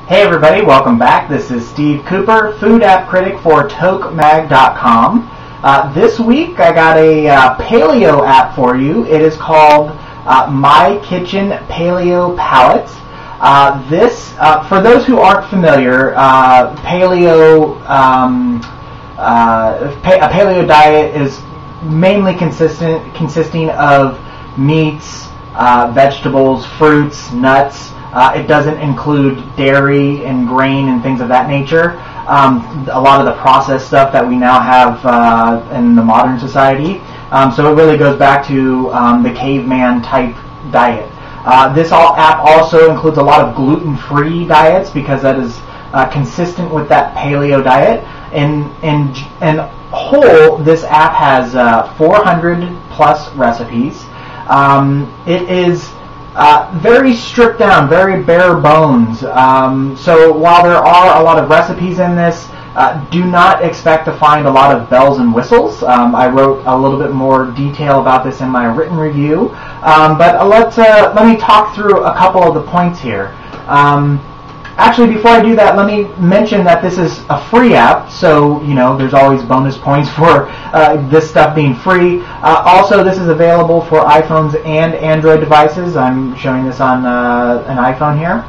Hey everybody, welcome back. This is Steve Cooper, food app critic for TokeMag.com. This week I got a paleo app for you. It is called myKitchen Paleo Palate. For those who aren't familiar, a paleo diet is mainly consisting of meats, vegetables, fruits, nuts. It doesn't include dairy and grain and things of that nature. A lot of the processed stuff that we now have in the modern society. So it really goes back to the caveman type diet. This app also includes a lot of gluten-free diets because that is consistent with that paleo diet. In whole, this app has 400 plus recipes. It is very stripped down, very bare bones. So while there are a lot of recipes in this, do not expect to find a lot of bells and whistles. I wrote a little bit more detail about this in my written review. But let me talk through a couple of the points here. Actually, before I do that, let me mention that this is a free app, so there's always bonus points for this stuff being free. Also, this is available for iPhones and Android devices. I'm showing this on an iPhone here.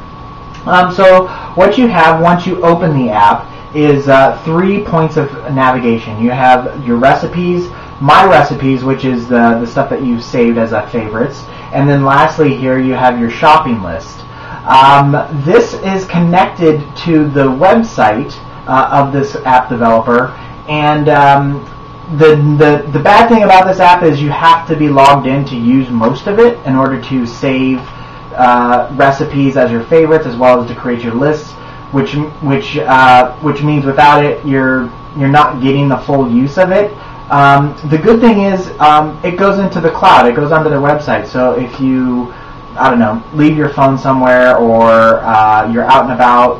So what you have once you open the app is 3 points of navigation. You have your recipes, my recipes, which is the stuff that you've saved as favorites, and then lastly here you have your shopping list. This is connected to the website of this app developer, and the bad thing about this app is you have to be logged in to use most of it in order to save recipes as your favorites as well as to create your lists, which means without it you're not getting the full use of it. The good thing is it goes into the cloud. It goes onto their website. So if you leave your phone somewhere, or you're out and about,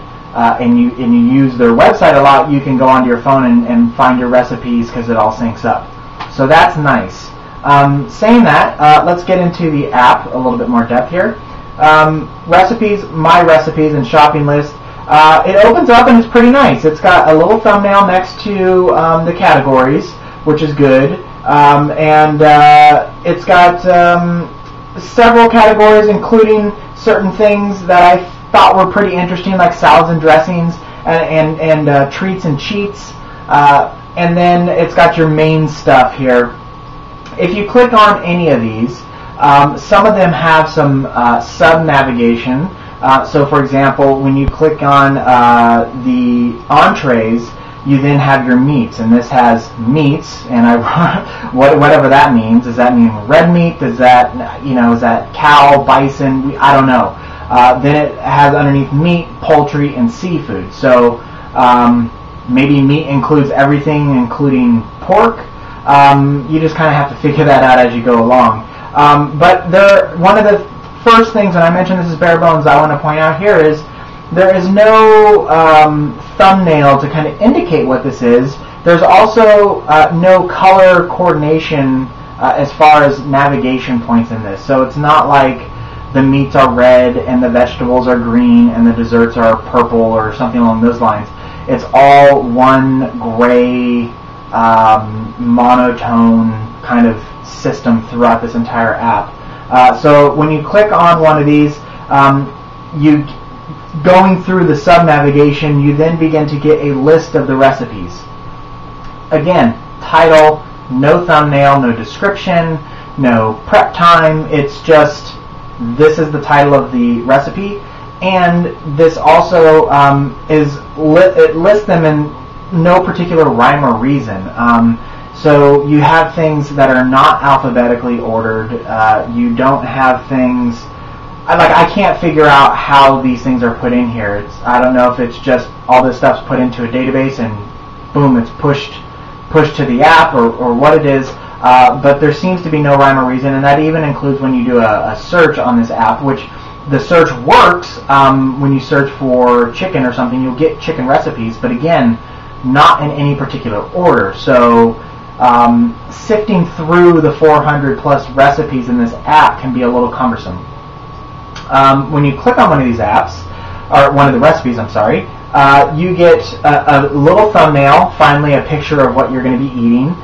and you use their website a lot, you can go onto your phone and find your recipes because it all syncs up. So that's nice. Saying that, let's get into the app a little bit more depth here. Recipes, my recipes, and shopping list. It opens up and it's pretty nice. It's got a little thumbnail next to the categories, which is good, and it's got several categories, including certain things that I thought were pretty interesting, like salads and dressings, and treats and cheats. And then it's got your main stuff here. If you click on any of these, some of them have some sub-navigation. So for example, when you click on the entrees, you then have your meats, and this has meats, and whatever that means. Does that mean red meat? Does that is that cow, bison? I don't know. Then it has underneath meat, poultry, and seafood. So maybe meat includes everything, including pork. You just kind of have to figure that out as you go along. But one of the first things, and I mentioned this is bare bones, I want to point out here is there is no thumbnail to kind of indicate what this is. There's also no color coordination as far as navigation points in this. So it's not like the meats are red and the vegetables are green and the desserts are purple or something along those lines. It's all one gray, monotone kind of system throughout this entire app. So when you click on one of these, going through the sub-navigation, you then begin to get a list of the recipes. Again, title, no thumbnail, no description, no prep time. It's just, this is the title of the recipe, and this also it lists them in no particular rhyme or reason. So you have things that are not alphabetically ordered. You don't have things I can't figure out how these things are put in here. I don't know if it's just all this stuff's put into a database and boom, it's pushed to the app, or what it is. But there seems to be no rhyme or reason, and that even includes when you do a search on this app, which the search works. When you search for chicken or something, you'll get chicken recipes, but again, not in any particular order. So sifting through the 400 plus recipes in this app can be a little cumbersome. When you click on one of these apps, or one of the recipes, I'm sorry, you get a little thumbnail, finally a picture of what you're going to be eating.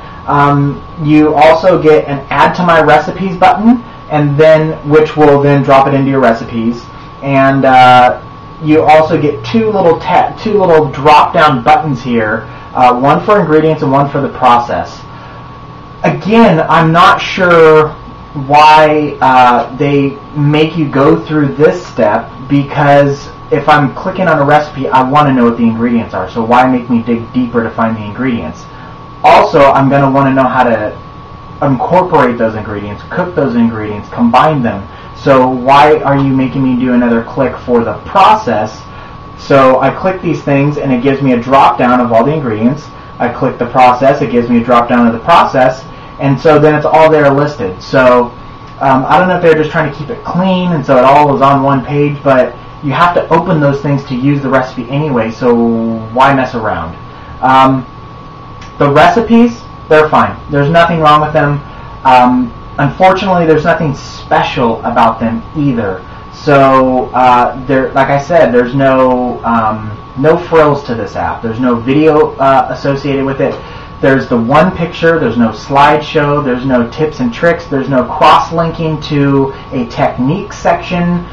You also get an Add to My Recipes button, and then which will then drop it into your recipes. And you also get two little drop-down buttons here, one for ingredients and one for the process. Again, I'm not sure why they make you go through this step, because if I'm clicking on a recipe, I want to know what the ingredients are. So why make me dig deeper to find the ingredients? Also, I'm going to want to know how to incorporate those ingredients, cook those ingredients, combine them. So why are you making me do another click for the process? So I click these things and it gives me a drop down of all the ingredients. I click the process, it gives me a drop down of the process, and so then it's all there listed. So I don't know if they're just trying to keep it clean and so it all is on one page, but you have to open those things to use the recipe anyway, so why mess around? The recipes, they're fine. There's nothing wrong with them. Unfortunately, there's nothing special about them either. So, like I said, there's no frills to this app. There's no video associated with it. There's the one picture. There's no slideshow. There's no tips and tricks. There's no cross-linking to a technique section.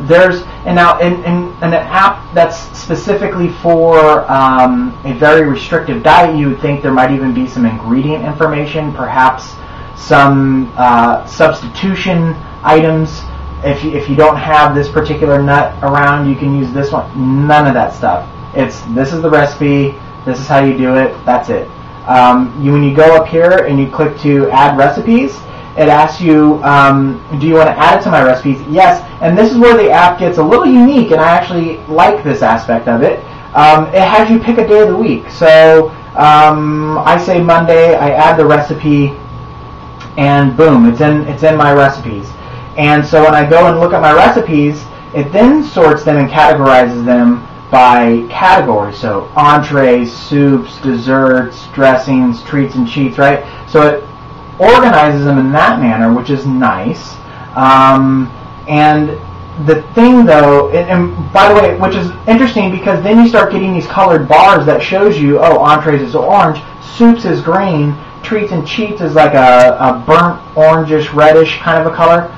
There's an app that's specifically for a very restrictive diet. You would think there might even be some ingredient information, perhaps some substitution items. If you don't have this particular nut around, you can use this one. None of that stuff. This is the recipe. This is how you do it. That's it. When you go up here and you click to add recipes, it asks you, do you want to add it to my recipes? Yes. And this is where the app gets a little unique, and I actually like this aspect of it. It has you pick a day of the week. So I say Monday, I add the recipe, and boom, it's in my recipes. And so when I go and look at my recipes, it then sorts them and categorizes them by category. So entrees, soups, desserts, dressings, treats and cheats, right? So it organizes them in that manner, which is nice. And the thing though, and by the way, which is interesting because then you start getting these colored bars that shows you, oh, entrees is orange, soups is green, treats and cheats is like a burnt orangish reddish kind of a color.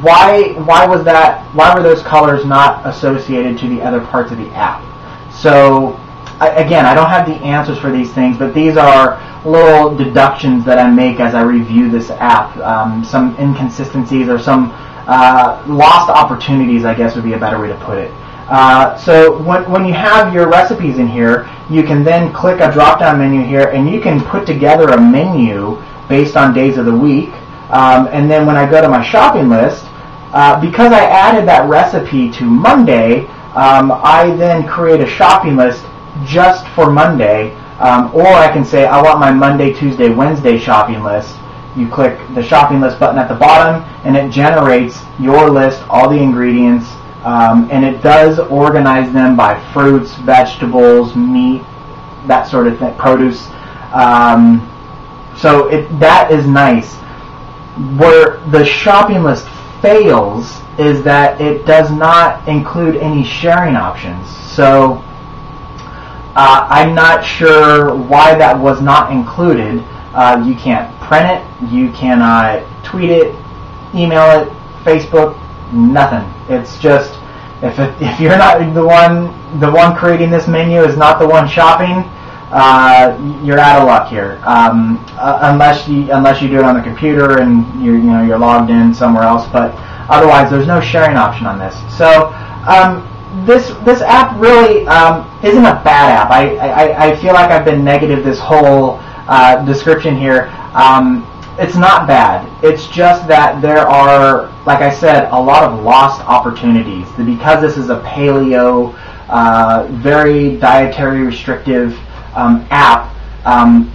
Why was that? Why were those colors not associated to the other parts of the app? So again, I don't have the answers for these things, but these are little deductions that I make as I review this app. Some inconsistencies or some lost opportunities, I guess would be a better way to put it. So when you have your recipes in here, you can then click a drop-down menu here, and you can put together a menu based on days of the week. And then when I go to my shopping list, because I added that recipe to Monday, I then create a shopping list just for Monday. Or I can say I want my Monday, Tuesday, Wednesday shopping list. You click the shopping list button at the bottom, and it generates your list, all the ingredients, and it does organize them by fruits, vegetables, meat, that sort of thing, produce. So that is nice. Where the shopping list fails is that it does not include any sharing options. So I'm not sure why that was not included. You can't print it, you cannot tweet it, email it, Facebook, nothing. It's just if you're not the one creating this menu is not the one shopping, you're out of luck here. Unless you do it on the computer and you're logged in somewhere else. But otherwise, there's no sharing option on this. So this app really isn't a bad app. I feel like I've been negative this whole description here. It's not bad. It's just that there are, like I said, a lot of lost opportunities. Because this is a paleo, very dietary restrictive app,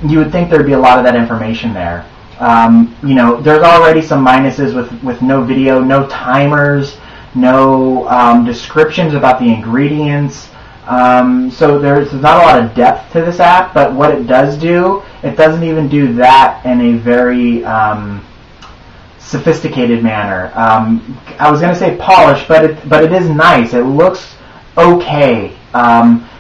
you would think there'd be a lot of that information there. There's already some minuses with no video, no timers, no descriptions about the ingredients. So there's not a lot of depth to this app, but what it does do, it doesn't even do that in a very sophisticated manner. I was going to say polished, but it is nice. It looks okay.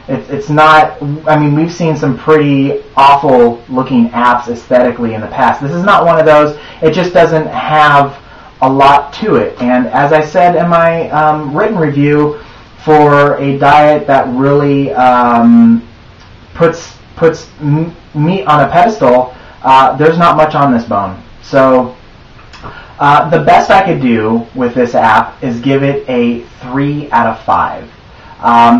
It's not, I mean, we've seen some pretty awful looking apps aesthetically in the past. This is not one of those. It just doesn't have a lot to it. And as I said in my written review, for a diet that really puts meat on a pedestal, there's not much on this bone. So the best I could do with this app is give it a 3 out of 5.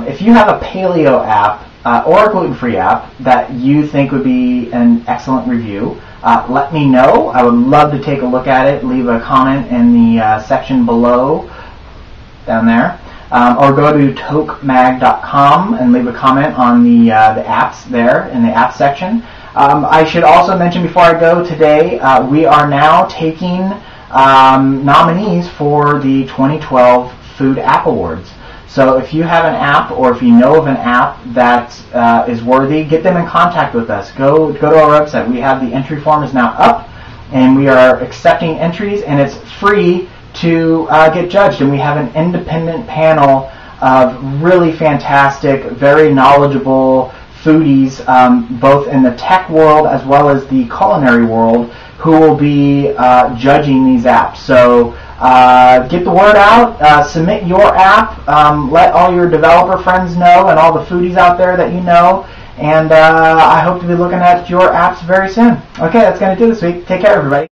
If you have a paleo app or a gluten-free app that you think would be an excellent review, let me know. I would love to take a look at it. Leave a comment in the section below down there. Or go to tokemag.com and leave a comment on the apps there in the app section. I should also mention before I go today, we are now taking nominees for the 2012 Food App Awards. So if you have an app or if you know of an app that is worthy, get them in contact with us. Go to our website. We have the entry form is now up, and we are accepting entries, and it's free to get judged. And we have an independent panel of really fantastic, very knowledgeable foodies, both in the tech world as well as the culinary world, who will be judging these apps. So get the word out, submit your app, let all your developer friends know and all the foodies out there that you know, and I hope to be looking at your apps very soon. Okay, that's going to do this week. Take care, everybody.